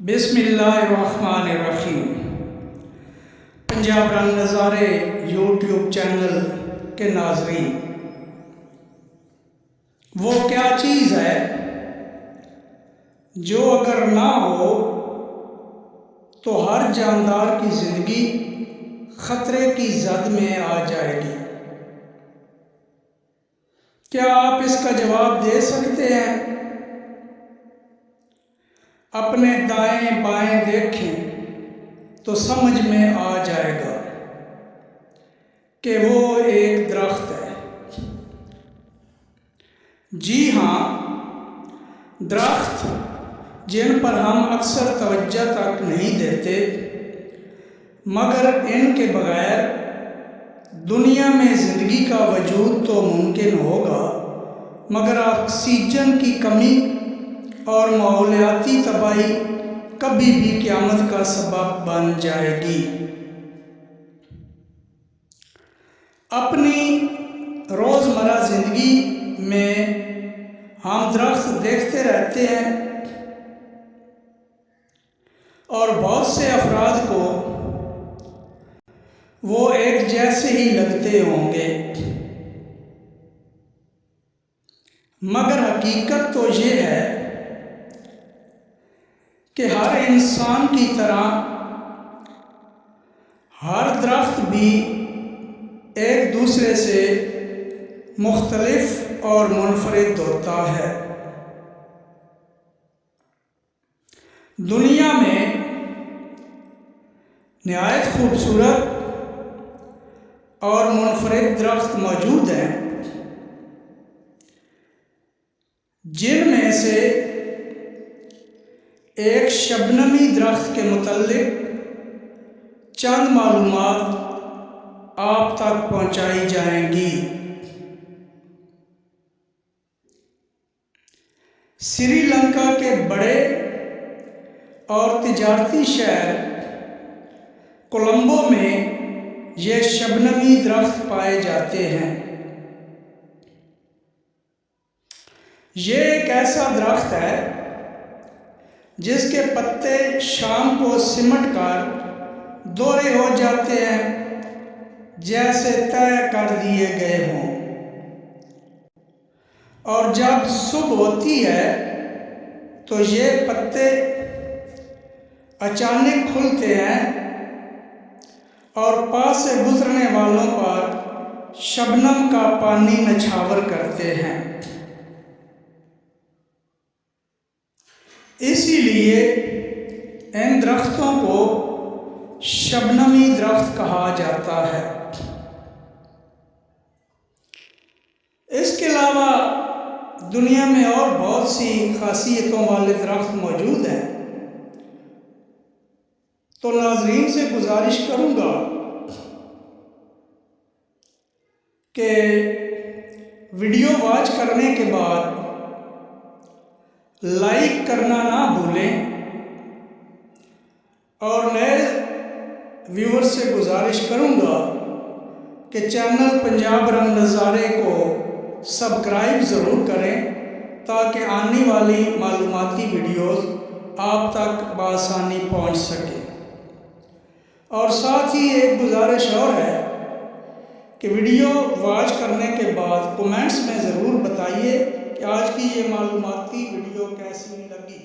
بسم اللہ الرحمن الرحیم۔ پنجاب رنگ نظارے یوٹیوب چینل کے ناظرین، وہ کیا چیز ہے جو اگر نہ ہو تو ہر جاندار کی زندگی خطرے کی زد میں آ جائے گی؟ کیا آپ اس کا جواب دے سکتے ہیں؟ اپنے دائیں بائیں دیکھیں تو سمجھ میں آ جائے گا کہ وہ ایک درخت ہے۔ جی ہاں، درخت جن پر ہم اکثر توجہ تک نہیں دیتے، مگر ان کے بغیر دنیا میں زندگی کا وجود تو ممکن ہوگا، مگر آکسیجن کی کمی اور ماحولیاتی تباہی کبھی بھی قیامت کا سبب بن جائے گی۔ اپنی روزمرہ زندگی میں ہم درخت دیکھتے رہتے ہیں اور بہت سے افراد کو وہ ایک جیسے ہی لگتے ہوں گے، مگر حقیقت تو یہ ہے کہ ہر انسان کی طرح ہر درخت بھی ایک دوسرے سے مختلف اور منفرد ہوتا ہے۔ دنیا میں نہایت خوبصورت اور منفرد درخت موجود ہیں، جن میں سے ایک شبنمی درخت کے متعلق چند معلومات آپ تک پہنچائی جائیں گی۔ سری لنکا کے بڑے اور تجارتی شہر کولمبو میں یہ شبنمی درخت پائے جاتے ہیں۔ یہ ایک ایسا درخت ہے جس کے پتے شام کو سمٹ کر دورے ہو جاتے ہیں، جیسے طے کر دیے گئے ہوں، اور جب صبح ہوتی ہے تو یہ پتے اچانک کھلتے ہیں اور پاس سے گزرنے والوں پر شبنم کا پانی نچھاور کرتے ہیں۔ اسی لیے ان درختوں کو شبنمی درخت کہا جاتا ہے۔ اس کے علاوہ دنیا میں اور بہت سی خاصیتوں والے درخت موجود ہیں، تو ناظرین سے گزارش کروں گا کہ ویڈیو واچ کرنے کے بعد لائک کرنا نہ بھولیں، اور نئے ویور سے گزارش کروں گا کہ چینل پنجاب رنگ نظارے کو سبسکرائب ضرور کریں تاکہ آنے والی معلوماتی ویڈیوز آپ تک بآسانی پہنچ سکیں۔ اور ساتھ ہی ایک گزارش اور ہے کہ ویڈیو واچ کرنے کے بعد کومنٹس میں ضرور بتائیے کہ آج کی یہ معلوماتی ویڈیو کیسی لگی۔